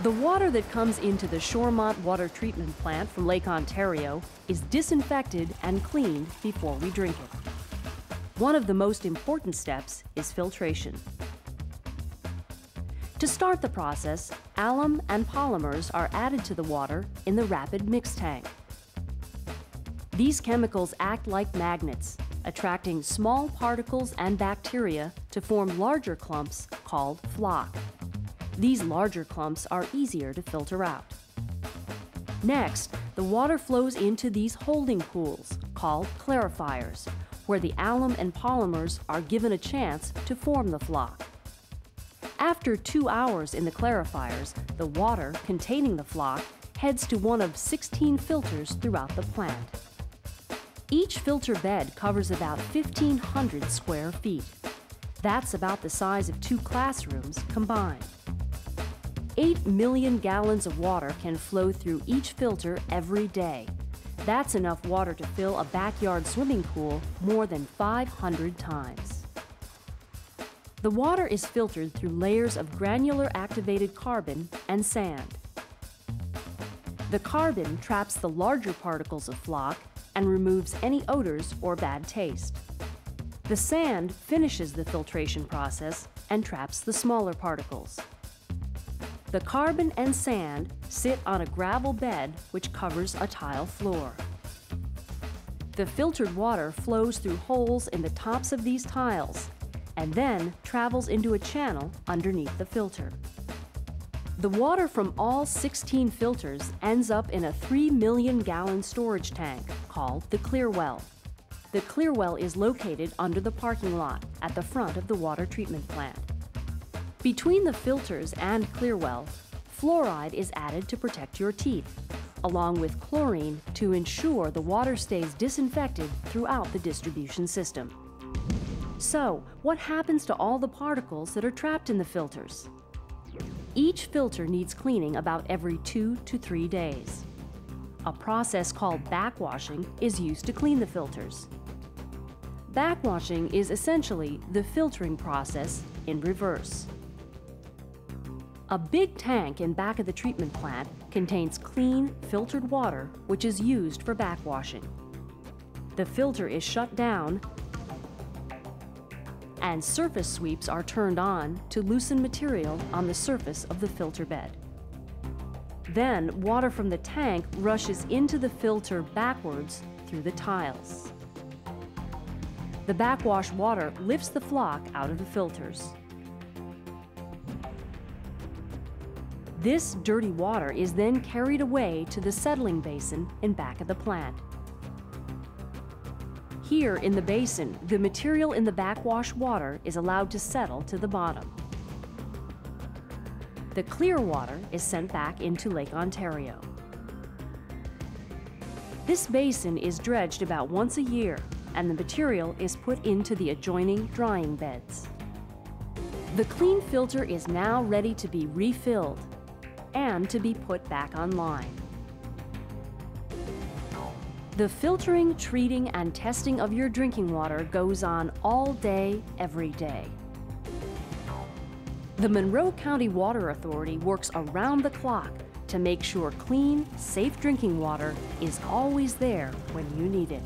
The water that comes into the Shoremont water treatment plant from Lake Ontario is disinfected and cleaned before we drink it. One of the most important steps is filtration. To start the process, alum and polymers are added to the water in the rapid mix tank. These chemicals act like magnets, attracting small particles and bacteria to form larger clumps called floc. These larger clumps are easier to filter out. Next, the water flows into these holding pools, called clarifiers, where the alum and polymers are given a chance to form the floc. After 2 hours in the clarifiers, the water containing the floc heads to one of 16 filters throughout the plant. Each filter bed covers about 1,500 square feet. That's about the size of 2 classrooms combined. 8 million gallons of water can flow through each filter every day. That's enough water to fill a backyard swimming pool more than 500 times. The water is filtered through layers of granular activated carbon and sand. The carbon traps the larger particles of floc and removes any odors or bad taste. The sand finishes the filtration process and traps the smaller particles. The carbon and sand sit on a gravel bed which covers a tile floor. The filtered water flows through holes in the tops of these tiles and then travels into a channel underneath the filter. The water from all 16 filters ends up in a 3 million gallon storage tank called the clear well. The clear well is located under the parking lot at the front of the water treatment plant. Between the filters and clear well, fluoride is added to protect your teeth, along with chlorine to ensure the water stays disinfected throughout the distribution system. So, what happens to all the particles that are trapped in the filters? Each filter needs cleaning about every 2 to 3 days. A process called backwashing is used to clean the filters. Backwashing is essentially the filtering process in reverse. A big tank in back of the treatment plant contains clean, filtered water which is used for backwashing. The filter is shut down and surface sweeps are turned on to loosen material on the surface of the filter bed. Then, water from the tank rushes into the filter backwards through the tiles. The backwash water lifts the floc out of the filters. This dirty water is then carried away to the settling basin in back of the plant. Here in the basin, the material in the backwash water is allowed to settle to the bottom. The clear water is sent back into Lake Ontario. This basin is dredged about once a year, and the material is put into the adjoining drying beds. The clean filter is now ready to be refilled and to be put back online. The filtering, treating, and testing of your drinking water goes on all day, every day. The Monroe County Water Authority works around the clock to make sure clean, safe drinking water is always there when you need it.